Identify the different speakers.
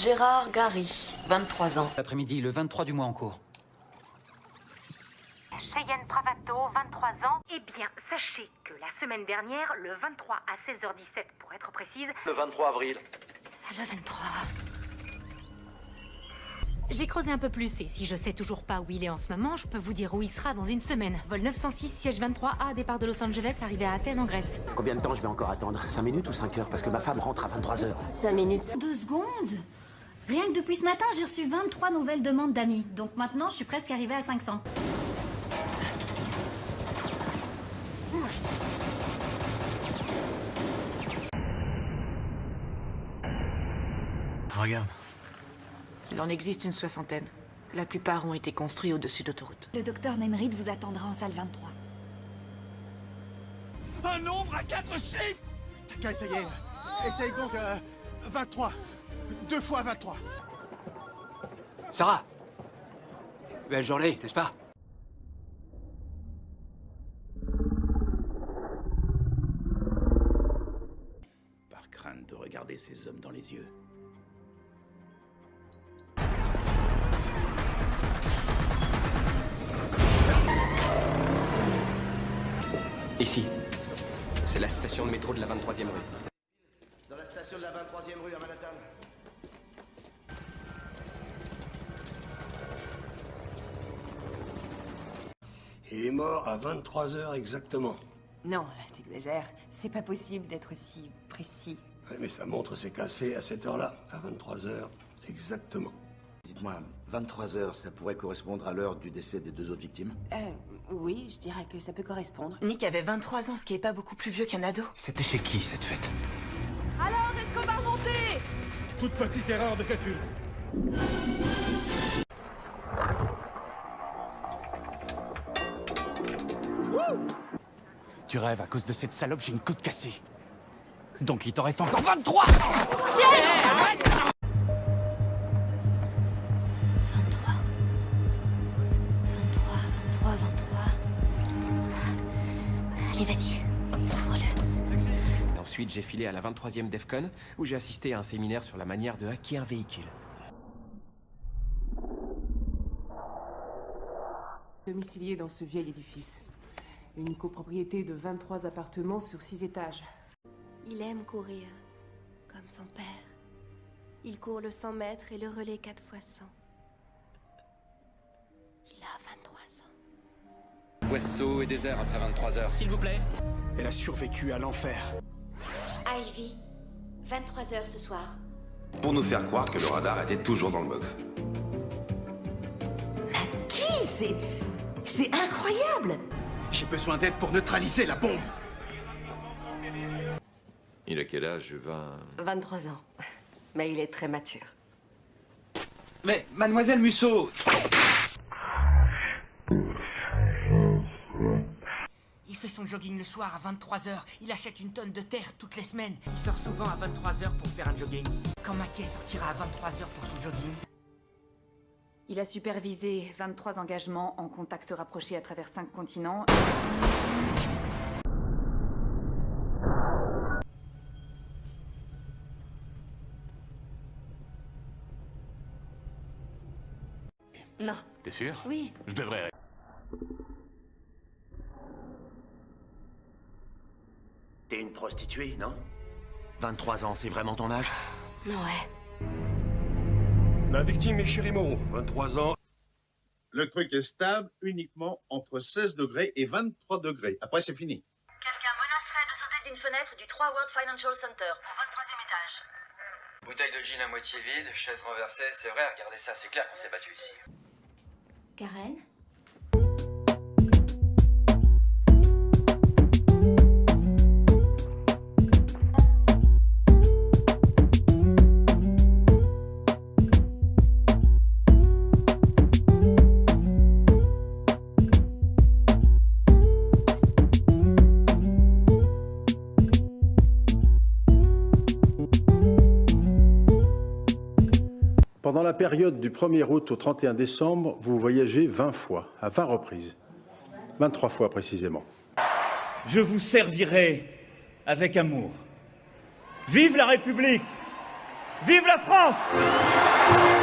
Speaker 1: Gérard Gary, 23 ans.
Speaker 2: L'après-midi, le 23 du mois en cours.
Speaker 3: Cheyenne Travato, 23 ans. Eh bien, sachez que la semaine dernière, le 23 à 16h17 pour être précise...
Speaker 4: Le 23 avril.
Speaker 1: Le 23.
Speaker 5: J'ai creusé un peu plus et si je sais toujours pas où il est en ce moment, je peux vous dire où il sera dans une semaine. Vol 906, siège 23A, départ de Los Angeles, arrivé à Athènes en Grèce.
Speaker 6: Combien de temps je vais encore attendre? 5 minutes ou 5 heures? Parce que ma femme rentre à 23h.
Speaker 7: 5 minutes.
Speaker 8: 2 secondes. Rien que depuis ce matin, j'ai reçu 23 nouvelles demandes d'amis. Donc maintenant, je suis presque arrivée à 500.
Speaker 9: Regarde.
Speaker 1: Il en existe une soixantaine. La plupart ont été construits au-dessus d'autoroutes.
Speaker 8: Le docteur Nenrid vous attendra en salle 23.
Speaker 9: Un nombre à 4 chiffres! T'as qu'à essayer. Essaye donc 23. 2 fois 23.
Speaker 6: Sarah! Belle journée, n'est-ce pas?
Speaker 4: Par crainte de regarder ces hommes dans les yeux.
Speaker 6: Ici. C'est la station de métro de la 23e rue.
Speaker 4: Dans la station de la 23e rue à Manhattan.
Speaker 10: Il est mort à 23h exactement.
Speaker 7: Non, là, t'exagères. C'est pas possible d'être aussi précis.
Speaker 10: Ouais, mais sa montre s'est cassée à cette heure-là, à 23h exactement.
Speaker 11: Dites-moi, 23h, ça pourrait correspondre à l'heure du décès des 2 autres victimes?
Speaker 7: Oui, je dirais que ça peut correspondre.
Speaker 1: Nick avait 23 ans, ce qui est pas beaucoup plus vieux qu'un ado.
Speaker 2: C'était chez qui, cette fête?
Speaker 3: Alors, est-ce qu'on va remonter?
Speaker 9: Toute petite erreur de calcul.
Speaker 2: Tu rêves, à cause de cette salope, j'ai une côte cassée. Donc il t'en reste encore 23!
Speaker 8: 23. 23. Allez, vas-y. Ouvre-le.
Speaker 6: Ensuite, j'ai filé à la 23e DEFCON, où j'ai assisté à un séminaire sur la manière de hacker un véhicule.
Speaker 12: Domicilié dans ce vieil édifice. Une copropriété de 23 appartements sur 6 étages.
Speaker 7: Il aime courir, comme son père. Il court le 100 mètres et le relais 4 fois 100. Il a 23 ans.
Speaker 6: Boisseau et désert après 23h.
Speaker 2: S'il vous plaît.
Speaker 9: Elle a survécu à l'enfer.
Speaker 3: Ivy, 23h ce soir.
Speaker 11: Pour nous faire croire que le radar était toujours dans le box.
Speaker 7: Qui? C'est incroyable!
Speaker 9: J'ai besoin d'aide pour neutraliser la bombe.
Speaker 11: Il a quel âge,
Speaker 7: 23 ans. Mais il est très mature.
Speaker 2: Mais, mademoiselle Musso!
Speaker 13: Il fait son jogging le soir à 23h. Il achète une tonne de terre toutes les semaines. Il sort souvent à 23h pour faire un jogging. Quand Mackay sortira à 23h pour son jogging?
Speaker 5: Il a supervisé 23 engagements en contact rapproché à travers 5 continents.
Speaker 7: Non.
Speaker 9: T'es sûr?
Speaker 7: Oui.
Speaker 9: Je devrais...
Speaker 4: T'es une prostituée, non?
Speaker 9: 23 ans, c'est vraiment ton âge?
Speaker 7: Ouais.
Speaker 10: La victime est Shirimo, 23 ans.
Speaker 14: Le truc est stable uniquement entre 16 degrés et 23 degrés. Après, c'est fini.
Speaker 3: Quelqu'un menacerait de sauter d'une fenêtre du 3 World Financial Center au 23e étage.
Speaker 15: Bouteille de gin à moitié vide, chaise renversée, c'est vrai, regardez ça, c'est clair qu'on s'est battu ici.
Speaker 8: Karen?
Speaker 16: Pendant la période du 1er août au 31 décembre, vous voyagez 20 fois, à 20 reprises. 23 fois précisément.
Speaker 17: Je vous servirai avec amour. Vive la République! Vive la France!